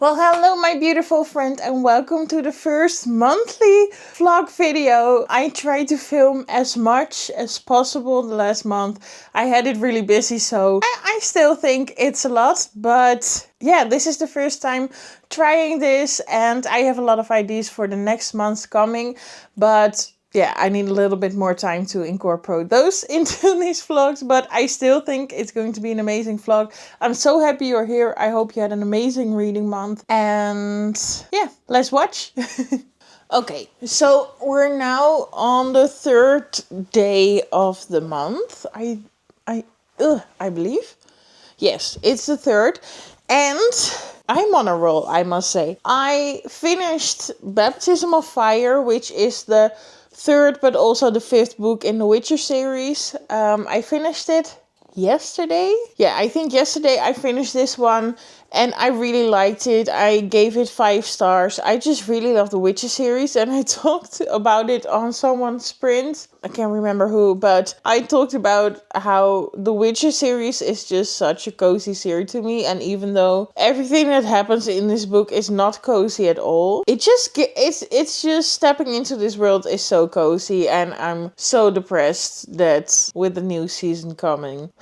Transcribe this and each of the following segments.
Well, hello, my beautiful friend, and welcome to the first monthly vlog video. I tried to film as much as possible the last month. I had it really busy, so I still think it's a lot. But yeah, this is the first time trying this, and I have a lot of ideas for the next months coming. But yeah, I need a little bit more time to incorporate those into these vlogs, but I still think it's going to be an amazing vlog. I'm so happy you're here. I hope you had an amazing reading month. And yeah, let's watch. Okay, so we're now on the third day of the month. I believe. Yes, it's the third. And I'm on a roll, I must say. I finished Baptism of Fire, which is the third but also the fifth book in the Witcher series. I finished it yesterday. Yeah, I think yesterday I finished this one and I really liked it. I gave it 5 stars. I just really love the Witcher series, and I talked about it on someone's sprint. I can't remember who, but I talked about how the Witcher series is just such a cozy series to me, and even though everything that happens in this book is not cozy at all, it's just stepping into this world is so cozy, and I'm so depressed that with the new season coming,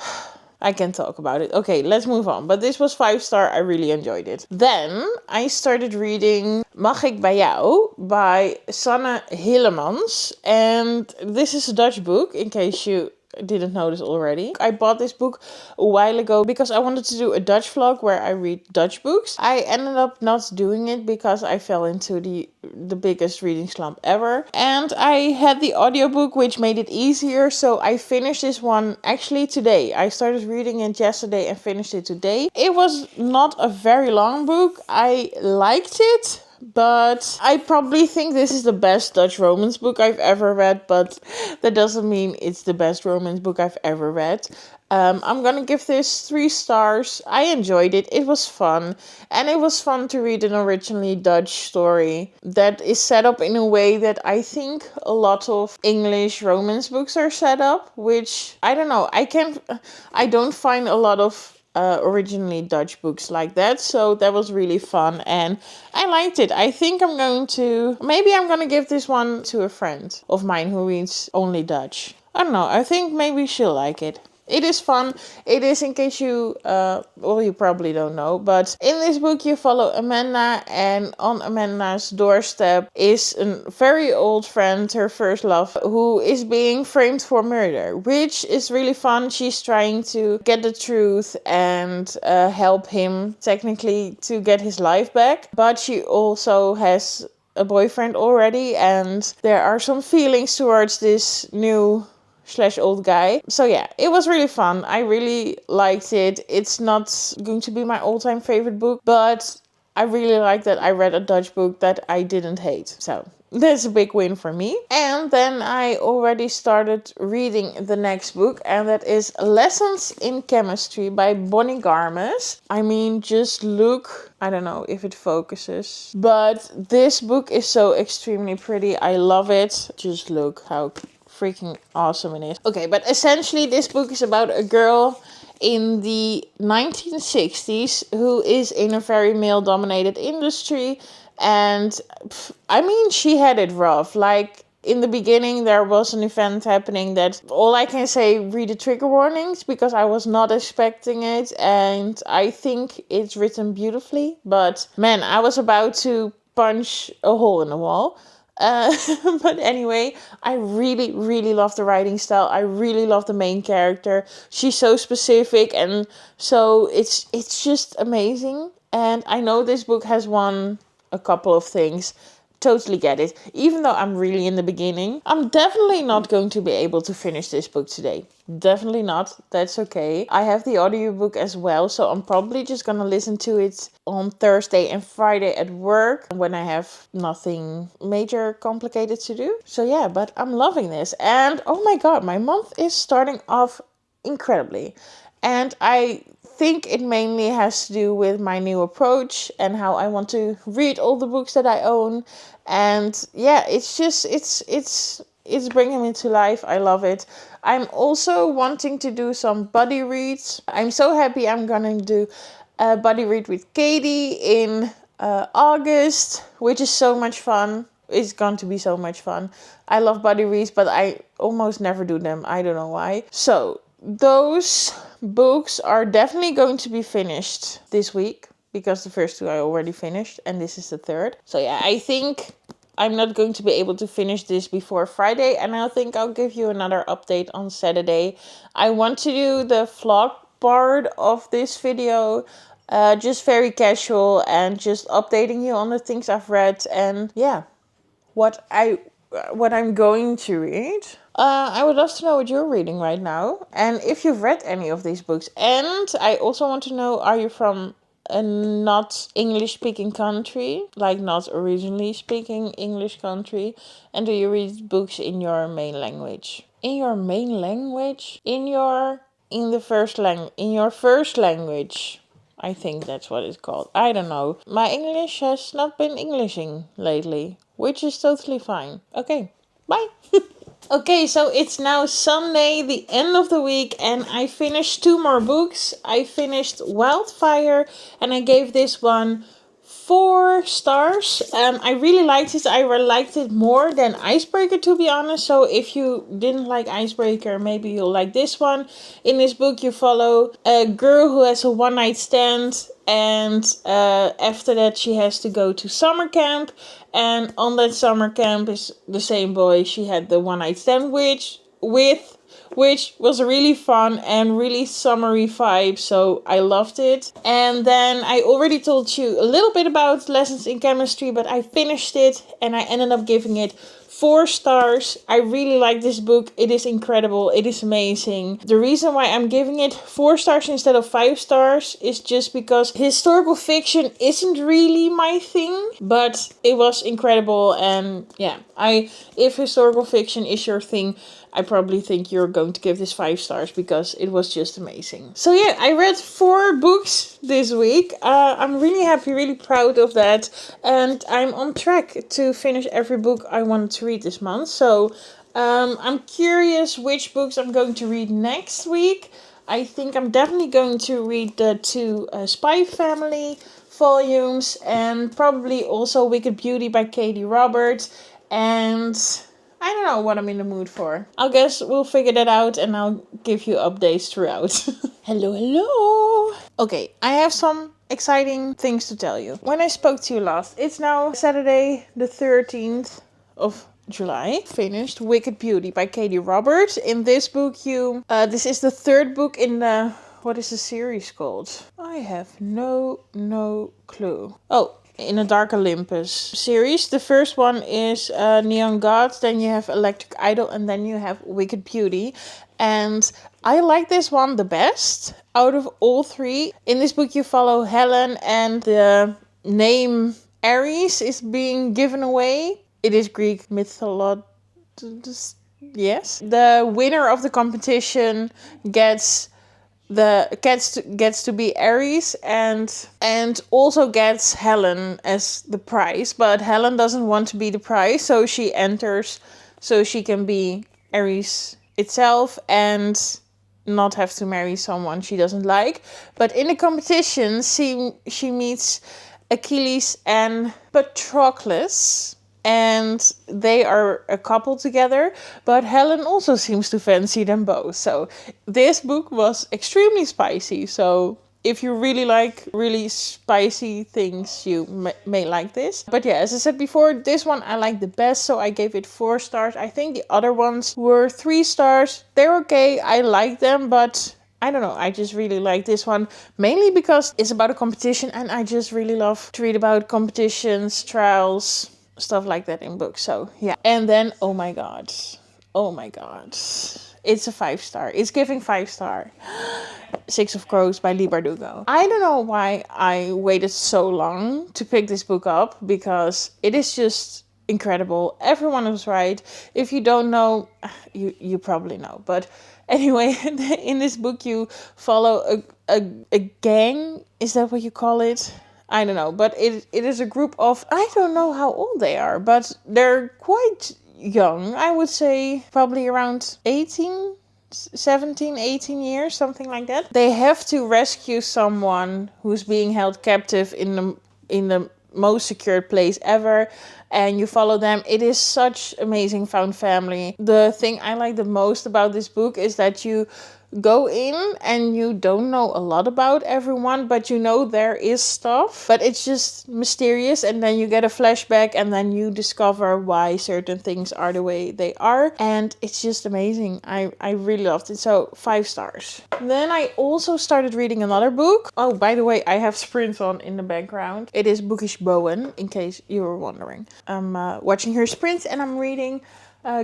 I can talk about it. Okay, let's move on. But this was 5 star. I really enjoyed it. Then I started reading Mag ik bij jou by Sanne Hillemans. And this is a Dutch book, in case you didn't notice already. I bought this book a while ago because I wanted to do a Dutch vlog where I read Dutch books. I ended up not doing it because I fell into the biggest reading slump ever. And I had the audiobook, which made it easier. So I finished this one actually today. I started reading it yesterday and finished it today. It was not a very long book. I liked it. But I probably think this is the best Dutch romance book I've ever read, but that doesn't mean it's the best romance book I've ever read. I'm gonna give this 3 stars. I enjoyed it. It was fun. And it was fun to read an originally Dutch story that is set up in a way that I think a lot of English romance books are set up, which I don't know. I don't find a lot of originally Dutch books like that, so that was really fun and I liked it. I think I'm going to give this one to a friend of mine who reads only Dutch. I don't know, I think maybe she'll like it. It is fun. It is, in case you, you probably don't know, but in this book you follow Amanda, and on Amanda's doorstep is a very old friend, her first love, who is being framed for murder, which is really fun. She's trying to get the truth and help him, technically, to get his life back, but she also has a boyfriend already, and there are some feelings towards this new / old guy. So yeah, it was really fun. I really liked it. It's not going to be my all-time favorite book, but I really like that I read a Dutch book that I didn't hate. So that's a big win for me. And then I already started reading the next book, and that is Lessons in Chemistry by Bonnie Garmus. I mean, just look. I don't know if it focuses, but this book is so extremely pretty. I love it. Just look how freaking awesome it is. Okay, but essentially this book is about a girl in the 1960s who is in a very male-dominated industry, and I mean, she had it rough. Like, in the beginning there was an event happening that, all I can say, read the trigger warnings, because I was not expecting it, and I think it's written beautifully, but man, I was about to punch a hole in the wall. But anyway, I really, really love the writing style. I really love the main character. She's so specific, and so it's just amazing. And I know this book has won a couple of things. Totally get it. Even though I'm really in the beginning, I'm definitely not going to be able to finish this book today. Definitely not. That's okay. I have the audiobook as well, so I'm probably just gonna listen to it on Thursday and Friday at work when I have nothing major complicated to do. So yeah, but I'm loving this. And oh my god, my month is starting off incredibly. And I think it mainly has to do with my new approach and how I want to read all the books that I own. And yeah, it's bringing me to life. I love it. I'm also wanting to do some buddy reads. I'm so happy I'm gonna do a buddy read with Katie in August, which is so much fun. It's going to be so much fun. I love buddy reads, but I almost never do them. I don't know why. So those books are definitely going to be finished this week, because the first two I already finished and this is the third. So yeah, I think I'm not going to be able to finish this before Friday, and I think I'll give you another update on Saturday. I want to do the vlog part of this video, just very casual and just updating you on the things I've read and yeah, what I'm going to read. I would love to know what you're reading right now and if you've read any of these books. And I also want to know, are you from a not English speaking country, like not originally speaking English country, and do you read books in your main language? In your main language? In your first language. I think that's what it's called. I don't know. My English has not been Englishing lately, which is totally fine. Okay, bye. Okay, so it's now Sunday, the end of the week, and I finished 2 more books. I finished Wildfire, and I gave this one 4 stars. I really liked it. I liked it more than Icebreaker, to be honest. So if you didn't like Icebreaker, maybe you'll like this one. In this book, you follow a girl who has a one-night stand, and after that she has to go to summer camp. And on that summer camp is the same boy she had the one-night stand with, which was really fun and really summery vibe, so I loved it. And then I already told you a little bit about Lessons in Chemistry, but I finished it and I ended up giving it 4 stars. I really like this book. It is incredible. It is amazing. The reason why I'm giving it 4 stars instead of 5 stars is just because historical fiction isn't really my thing, but it was incredible. And yeah, if historical fiction is your thing, I probably think you're going to give this 5 stars because it was just amazing. So yeah, I read 4 books this week. I'm really happy, really proud of that. And I'm on track to finish every book I wanted to read this month. So I'm curious which books I'm going to read next week. I think I'm definitely going to read the 2 Spy Family volumes and probably also Wicked Beauty by Katie Roberts. And I don't know what I'm in the mood for. I guess we'll figure that out and I'll give you updates throughout. Hello. Okay, I have some exciting things to tell you. When I spoke to you last, it's now Saturday the 13th of July. Finished Wicked Beauty by Katie Roberts. In this book, this is the 3rd book in the, what is the series called? I have no clue. Oh, in a Dark Olympus series. The first one is Neon Gods, then you have Electric Idol, and then you have Wicked Beauty. And I like this one the best out of all 3. In this book you follow Helen, and the name Ares is being given away. It is Greek mythology. Yes. The winner of the competition gets to be Ares and also gets Helen as the prize, but Helen doesn't want to be the prize, so she enters so she can be Ares itself and not have to marry someone she doesn't like. But in the competition she meets Achilles and Patroclus, and they are a couple together, but Helen also seems to fancy them both. So this book was extremely spicy. So if you really like really spicy things, you may like this. But yeah, as I said before, this one I like the best, so I gave it 4 stars. I think the other ones were 3 stars. They're okay, I like them, but I don't know, I just really like this one, mainly because it's about a competition, and I just really love to read about competitions, trials, stuff like that in books. So yeah. And then oh my god, it's a 5 star. It's giving 5 star. 6 of Crows by Lee Bardugo. I don't know why I waited so long to pick this book up, because it is just incredible. Everyone was right. If you don't know, you probably know. But anyway, in this book you follow a gang. Is that what you call it? I don't know, but it is a group of, I don't know how old they are, but they're quite young. I would say probably around 17, 18 years, something like that. They have to rescue someone who's being held captive in the most secured place ever, and you follow them. It is such amazing found family. The thing I like the most about this book is that you go in and you don't know a lot about everyone, but you know there is stuff, but it's just mysterious, and then you get a flashback and then you discover why certain things are the way they are, and it's just amazing. I really loved it. So 5 stars. Then I also started reading another book. Oh, by the way, I have sprints on in the background. It is Bookish Bowen, in case you were wondering. I'm watching her sprints, and I'm reading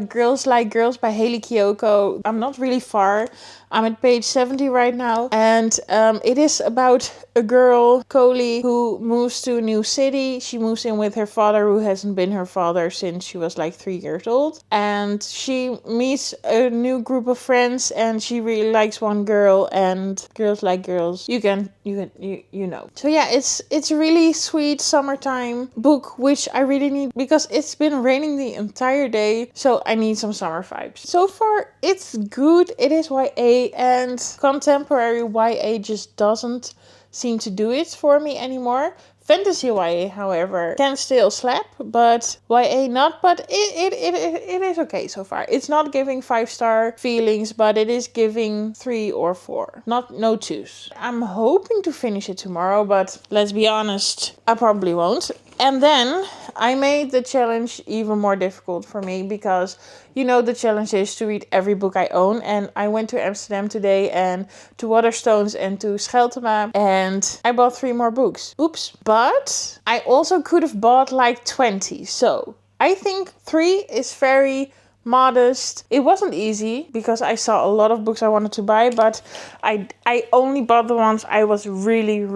Girls Like Girls by Hayley Kiyoko. I'm not really far. I'm at page 70 right now. And it is about a girl, Coley, who moves to a new city. She moves in with her father, who hasn't been her father since she was like 3 years old. And she meets a new group of friends, and she really likes one girl, and Girls Like Girls, you know. So yeah, it's a really sweet summertime book, which I really need because it's been raining the entire day. So I need some summer vibes. So far, it's good. It is YA, and contemporary YA just doesn't seem to do it for me anymore. Fantasy YA, however, can still slap, but YA not. But it is okay so far. It's not giving 5-star feelings, but it is giving 3 or 4. No 2s. I'm hoping to finish it tomorrow, but let's be honest, I probably won't. And then I made the challenge even more difficult for me because, you know, the challenge is to read every book I own. And I went to Amsterdam today and to Waterstones and to Scheltema, and I bought 3 more books. Oops. But I also could have bought like 20. So I think 3 is very modest. It wasn't easy because I saw a lot of books I wanted to buy, but I only bought the ones I was really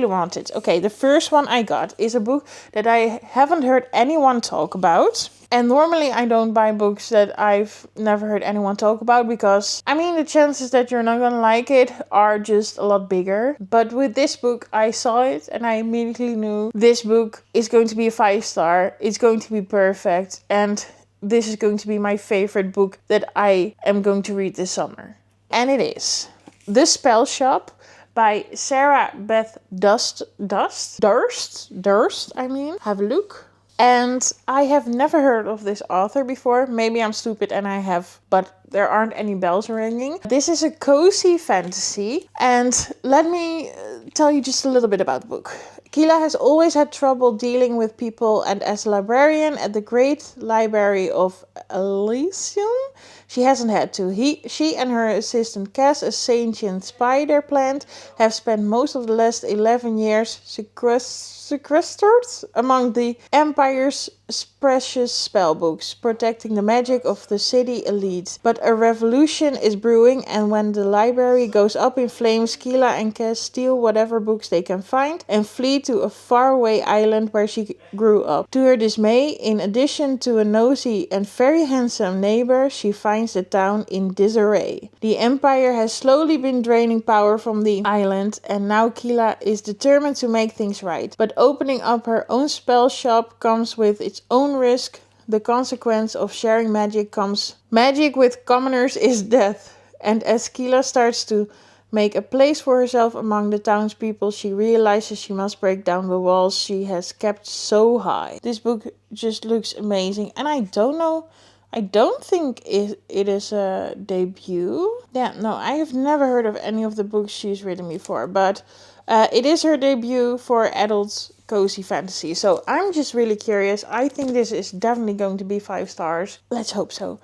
wanted. Okay, the first one I got is a book that I haven't heard anyone talk about. And normally I don't buy books that I've never heard anyone talk about because, I mean, the chances that you're not gonna like it are just a lot bigger. But with this book, I saw it and I immediately knew this book is going to be a 5-star. It's going to be perfect. And this is going to be my favorite book that I am going to read this summer. And it is The Spell Shop by Sarah Beth Durst. Have a look. And I have never heard of this author before. Maybe I'm stupid and I have, but there aren't any bells ringing. This is a cozy fantasy. And let me tell you just a little bit about the book. Kila has always had trouble dealing with people, and as a librarian at the Great Library of Elysium, she hasn't had to. She and her assistant Cass, a sentient spider plant, have spent most of the last 11 years sequestered among the Empire's precious spellbooks, protecting the magic of the city elite. But a revolution is brewing, and when the library goes up in flames, Kila and Cass steal whatever books they can find and flee to a faraway island where she grew up. To her dismay, in addition to a nosy and very handsome neighbor, she finds the town in disarray. The Empire has slowly been draining power from the island, and now Kila is determined to make things right. But opening up her own spell shop comes with its own risk. The consequence of sharing magic comes. Magic with commoners is death. And as Kila starts to make a place for herself among the townspeople, she realizes she must break down the walls she has kept so high. This book just looks amazing, and I don't think it is a debut. Yeah, no, I have never heard of any of the books she's written before, but it is her debut for adult cozy fantasy. So I'm just really curious. I think this is definitely going to be 5 stars. Let's hope so.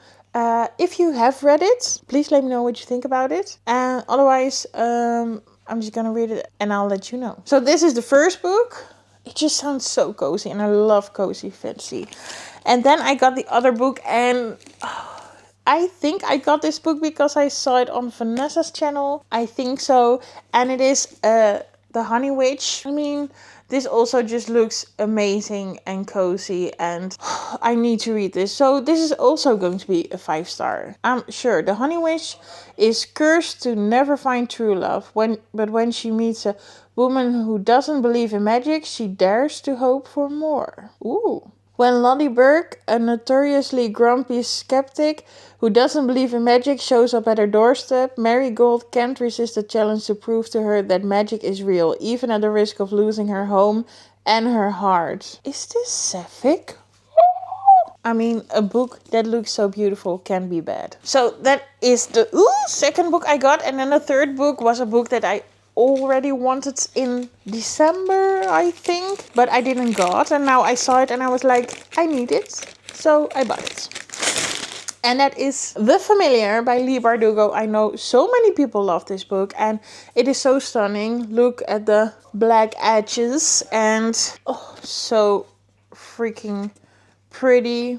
If you have read it, please let me know what you think about it. And otherwise, I'm just gonna read it and I'll let you know. So this is the first book. It just sounds so cozy, and I love cozy fantasy. And then I got the other book, and I think I got this book because I saw it on Vanessa's channel. I think so. And it is The Honey Witch. I mean, this also just looks amazing and cozy, and I need to read this. So this is also going to be a 5-star. I'm sure. The Honey Witch is cursed to never find true love. But when she meets a woman who doesn't believe in magic, she dares to hope for more. Ooh. When Lottie Burke, a notoriously grumpy skeptic who doesn't believe in magic, shows up at her doorstep, Marigold can't resist the challenge to prove to her that magic is real, even at the risk of losing her home and her heart. Is this sapphic? I mean, a book that looks so beautiful can be bad. So that is the second book I got. And then the third book was a book that I already wanted in December, I think. But I didn't got. And now I saw it and I was like, I need it. So I bought it. And that is The Familiar by Leigh Bardugo. I know so many people love this book. And it is so stunning. Look at the black edges. And so freaking pretty,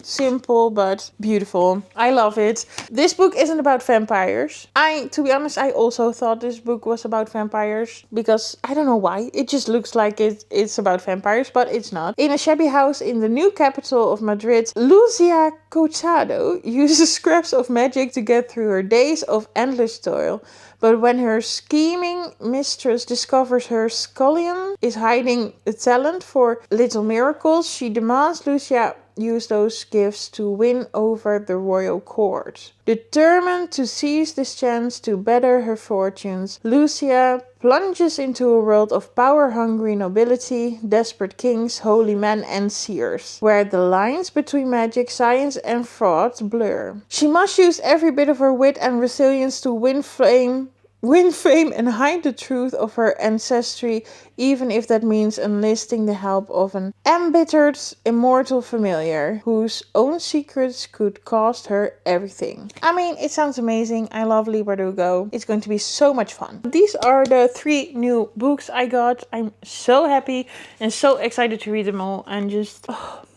simple but beautiful. I love it. This book isn't about vampires. To be honest, I also thought this book was about vampires because I don't know why. It just looks like it's about vampires, but it's not. In a shabby house in the new capital of Madrid, Lucia Cochado uses scraps of magic to get through her days of endless toil. But when her scheming mistress discovers her scullion is hiding a talent for little miracles, she demands Lucia use those gifts to win over the royal court. Determined to seize this chance to better her fortunes, Lucia plunges into a world of power-hungry nobility, desperate kings, holy men, and seers, where the lines between magic, science, and fraud blur. She must use every bit of her wit and resilience to win fame and hide the truth of her ancestry, even if that means enlisting the help of an embittered, immortal familiar whose own secrets could cost her everything. I mean, it sounds amazing. I love Leigh Bardugo. It's going to be so much fun. These are the 3 new books I got. I'm so happy and so excited to read them all. And just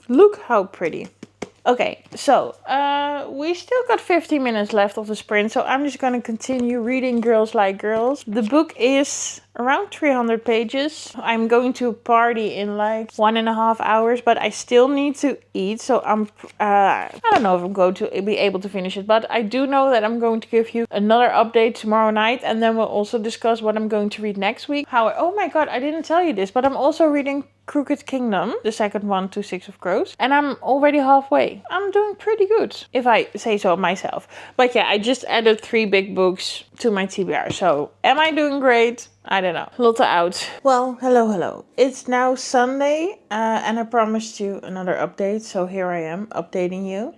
look how pretty. Okay, so we still got 15 minutes left of the sprint, so I'm just going to continue reading Girls Like Girls. The book is around 300 pages. I'm going to a party in like 1.5 hours, but I still need to eat, so I don't know if I'm going to be able to finish it, but I do know that I'm going to give you another update tomorrow night, and then we'll also discuss what I'm going to read next week. Oh my god, I didn't tell you this, but I'm also reading Crooked Kingdom, the second one to Six of Crows, and I'm already halfway. I'm doing pretty good, if I say so myself. But yeah, I just added 3 big books to my TBR, so am I doing great? I don't know. Lotte out. Well, hello. It's now Sunday, and I promised you another update, so here I am, updating you.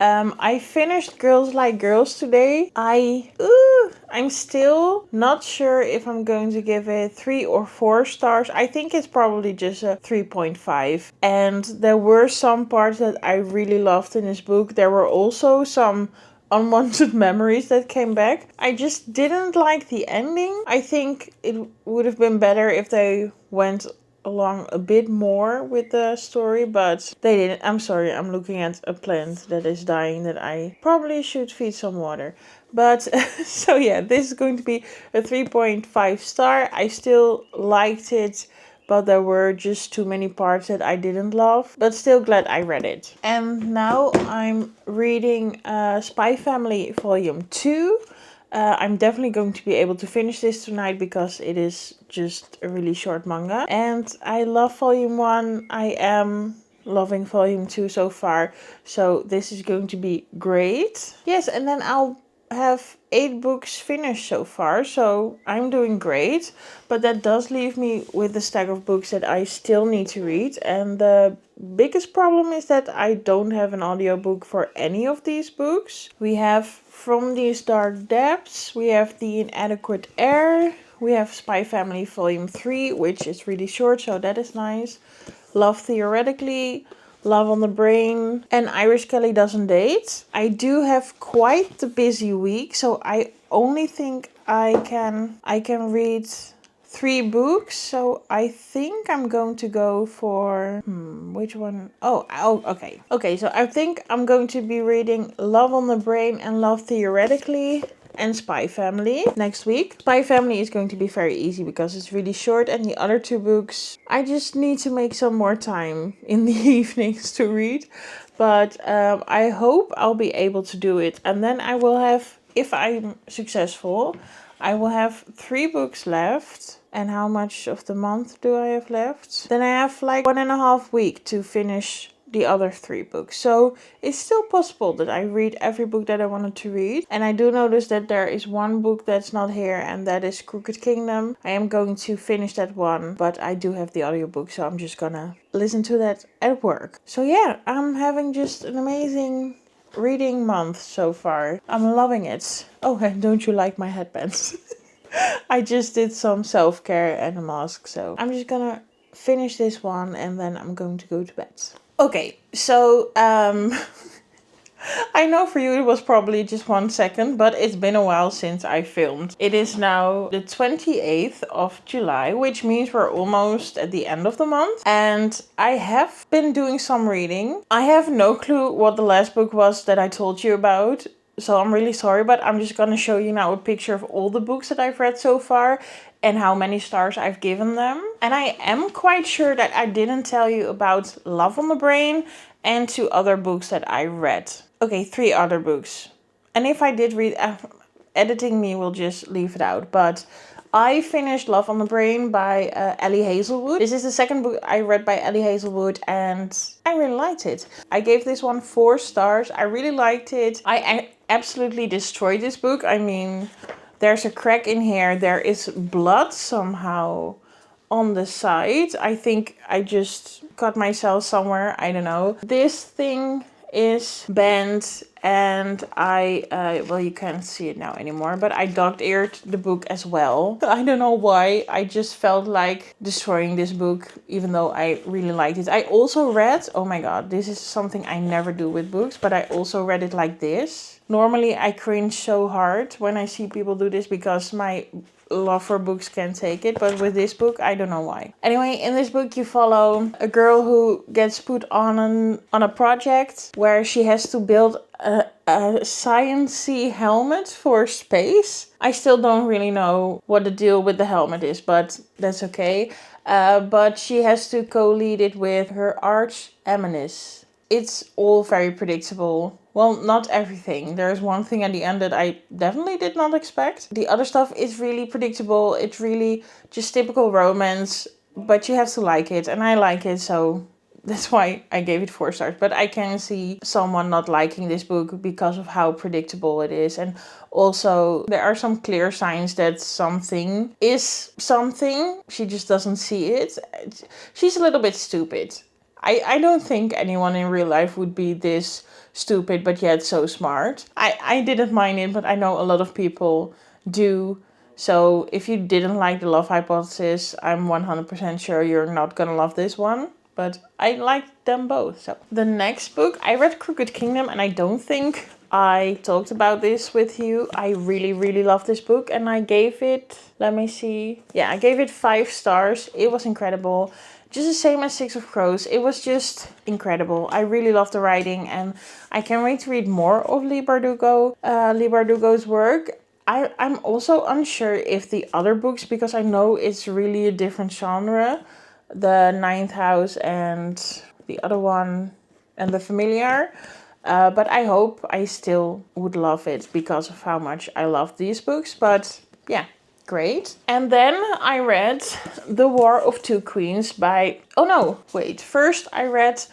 I finished Girls Like Girls today. I'm still not sure if I'm going to give it 3 or 4 stars. I think it's probably just a 3.5. And there were some parts that I really loved in this book. There were also some unwanted memories that came back. I just didn't like the ending. I think it would have been better if they went along a bit more with the story, but they didn't. I'm sorry, I'm looking at a plant that is dying that I probably should feed some water. But so yeah, this is going to be a 3.5 star. I still liked it, but there were just too many parts that I didn't love, but still glad I read it. And now I'm reading Spy Family Volume 2. I'm definitely going to be able to finish this tonight because it is just a really short manga. And I love Volume 1. I am loving Volume 2 so far. So this is going to be great. Yes, and then I'll have 8 books finished so far. So I'm doing great. But that does leave me with a stack of books that I still need to read. And the biggest problem is that I don't have an audiobook for any of these books. We have From These Dark Depths, we have The Inadequate Heir, we have Spy Family Volume 3, which is really short, so that is nice. Love Theoretically, Love on the Brain, and Irish Kelly Doesn't Date. I do have quite the busy week, so I only think I can read 3 books, so I think I'm going to go for which one? Okay. Okay, so I think I'm going to be reading Love on the Brain and Love Theoretically and Spy Family next week. Spy Family is going to be very easy because it's really short, and the other 2 books I just need to make some more time in the evenings to read. But I hope I'll be able to do it, and then I will have, if I'm successful, I will have 3 books left. And how much of the month do I have left? Then I have like 1.5 weeks to finish the other 3 books. So it's still possible that I read every book that I wanted to read. And I do notice that there is one book that's not here, and that is Crooked Kingdom. I am going to finish that one, but I do have the audiobook, so I'm just gonna listen to that at work. So yeah, I'm having just an amazing reading month so far. I'm loving it. Oh, and don't you like my headbands? I just did some self-care and a mask, so I'm just gonna finish this one and then I'm going to go to bed. Okay, so I know for you it was probably just 1 second, but it's been a while since I filmed. It is now the 28th of July, which means we're almost at the end of the month. And I have been doing some reading. I have no clue what the last book was that I told you about. So I'm really sorry, but I'm just gonna show you now a picture of all the books that I've read so far and how many stars I've given them. And I am quite sure that I didn't tell you about Love on the Brain and 2 other books that I read. Okay, 3 other books. And if I did read, editing me will just leave it out. But I finished Love on the Brain by Ellie Hazelwood. This is the second book I read by Ellie Hazelwood and I really liked it. I gave this one 4 stars. I really liked it. I absolutely destroyed this book. I mean, there's a crack in here. There is blood somehow on the side. I think I just cut myself somewhere. I don't know. This thing is bent and well, you can't see it now anymore, but I dog-eared the book as well. I don't know why. I just felt like destroying this book, even though I really liked it. I also read, oh my god, this is something I never do with books, but I also read it like this. Normally I cringe so hard when I see people do this because my love for books can't take it, but with this book I don't know why. Anyway, in this book you follow a girl who gets put on a project where she has to build a science-y helmet for space. I still don't really know what the deal with the helmet is, but that's okay. But she has to co-lead it with her arch nemesis. It's all very predictable. Well, not everything. There's one thing at the end that I definitely did not expect. The other stuff is really predictable. It's really just typical romance, but you have to like it. And I like it, so that's why I gave it 4 stars. But I can see someone not liking this book because of how predictable it is. And also, there are some clear signs that something is something. She just doesn't see it. She's a little bit stupid. I don't think anyone in real life would be this stupid but yet so smart. I didn't mind it, but I know a lot of people do. So if you didn't like The Love Hypothesis, I'm 100% sure you're not gonna love this one. But I liked them both. So the next book, I read Crooked Kingdom, and I don't think I talked about this with you. I really, really love this book, and I gave it, let me see. Yeah, I gave it 5 stars. It was incredible. Just the same as Six of Crows. It was just incredible. I really love the writing, and I can't wait to read more of Leigh Bardugo's work. I'm also unsure if the other books, because I know it's really a different genre, the Ninth House and the other one and The Familiar. But I hope I still would love it because of how much I love these books. But yeah, great. And then I read The War of Two Queens by... Oh no, wait. First I read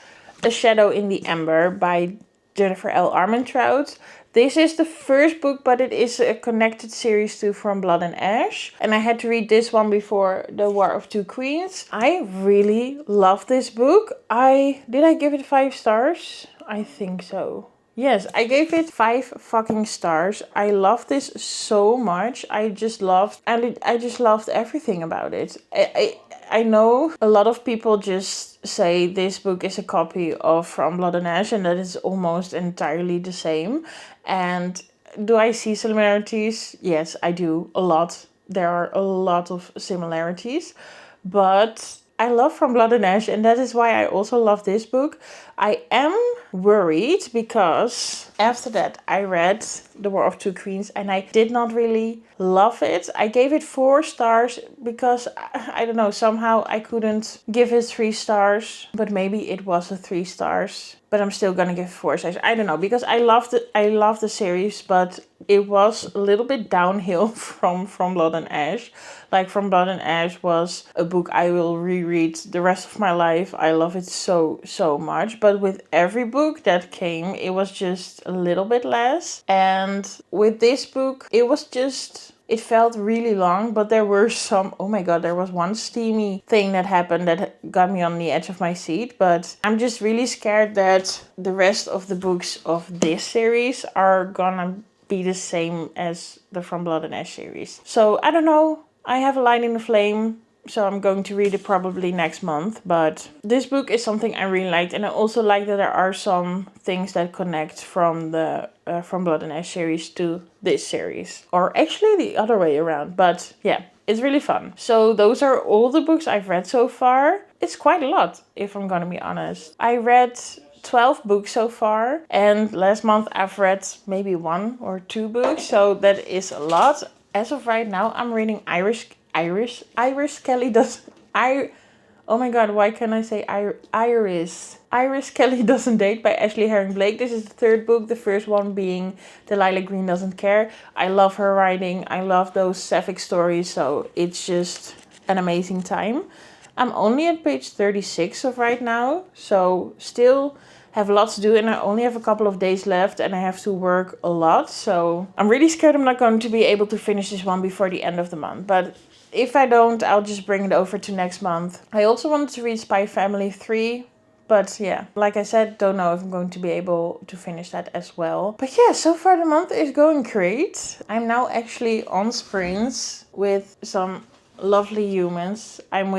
A Shadow in the Ember by Jennifer L. Armentrout. This is the first book, but it is a connected series to From Blood and Ash. And I had to read this one before The War of Two Queens. I really love this book. Did I give it 5 stars? I think so. Yes, I gave it 5 fucking stars. I love this so much. I just loved everything about it. I know a lot of people just say this book is a copy of From Blood and Ash, and that is almost entirely the same. And do I see similarities? Yes, I do. A lot. There are a lot of similarities. But I love From Blood and Ash, and that is why I also love this book. I am worried because after that I read The War of Two Queens and I did not really love it. I gave it 4 stars because I don't know, somehow I couldn't give it 3 stars, but maybe it was a 3 stars. But I'm still gonna give 4 stars. I don't know, because I love the series, but it was a little bit downhill from Blood and Ash. Like From Blood and Ash was a book I will reread the rest of my life. I love it so much. But with every book that came, it was just a little bit less. And with this book, it was just... It felt really long, but there were some... Oh my god, there was one steamy thing that happened that got me on the edge of my seat. But I'm just really scared that the rest of the books of this series are gonna be the same as the From Blood and Ash series. So I don't know. I have a line in the flame, so I'm going to read it probably next month. But this book is something I really liked, and I also like that there are some things that connect from the From Blood and Ash series to this series, or actually the other way around. But yeah, it's really fun. So those are all the books I've read so far. It's quite a lot, if I'm gonna be honest. I read 12 books so far, and last month I've read maybe 1 or 2 books, so that is a lot. As of right now, I'm reading Iris Kelly oh my god, why can I say Iris Kelly Doesn't Date by Ashley Herring Blake. This is the 3rd book, the first one being Delilah Green Doesn't Care. I love her writing, I love those sapphic stories, so it's just an amazing time. I'm only at page 36 of right now, so still have lots to do, and I only have a couple of days left and I have to work a lot. So I'm really scared I'm not going to be able to finish this one before the end of the month. But if I don't, I'll just bring it over to next month. I also wanted to read Spy Family 3. But yeah, like I said, don't know if I'm going to be able to finish that as well. But yeah, so far the month is going great. I'm now actually on sprints with some lovely humans. I'm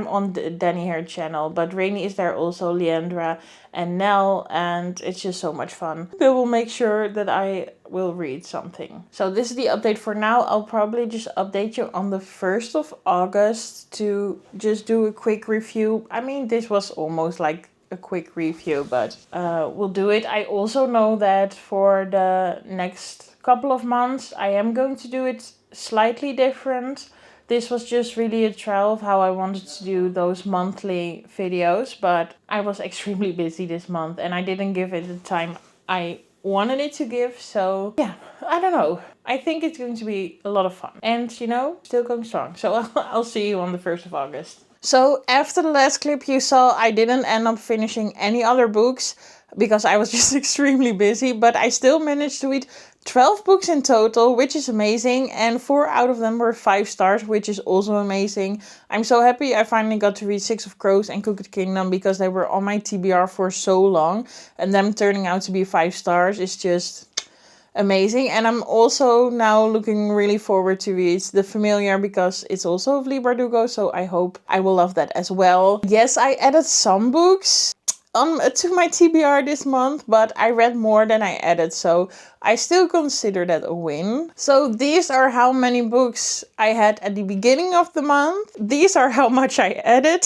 on the Danny Hair channel, but Rainy is there also, Leandra and Nell, and it's just so much fun. They will make sure that I will read something. So this is the update for now. I'll probably just update you on the 1st of August to just do a quick review. I mean, this was almost like a quick review, but we'll do it. I also know that for the next couple of months, I am going to do it slightly different. This was just really a trial of how I wanted to do those monthly videos, but I was extremely busy this month and I didn't give it the time I wanted it to give. So yeah, I don't know. I think it's going to be a lot of fun and, you know, still going strong. So I'll see you on the 1st of August. So after the last clip you saw, I didn't end up finishing any other books because I was just extremely busy, but I still managed to read 12 books in total, which is amazing, and 4 out of them were 5 stars, which is also amazing. I'm so happy I finally got to read 6 of Crows and Crooked Kingdom because they were on my TBR for so long, and them turning out to be 5 stars is just amazing. And I'm also now looking really forward to read The Familiar because it's also of Leigh Bardugo, so I hope I will love that as well. Yes, I added some books to my TBR this month, but I read more than I added, so I still consider that a win. So these are how many books I had at the beginning of the month. These are how much I added.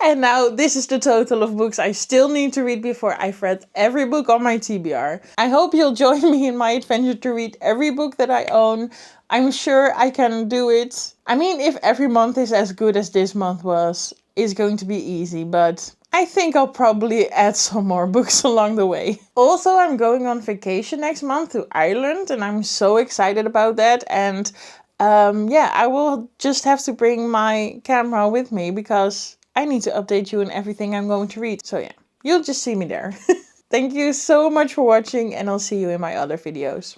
And now this is the total of books I still need to read before I've read every book on my TBR. I hope you'll join me in my adventure to read every book that I own. I'm sure I can do it. I mean, if every month is as good as this month was, it's going to be easy, but I think I'll probably add some more books along the way. Also, I'm going on vacation next month to Ireland and I'm so excited about that. And yeah, I will just have to bring my camera with me because I need to update you on everything I'm going to read. So yeah, you'll just see me there. Thank you so much for watching and I'll see you in my other videos.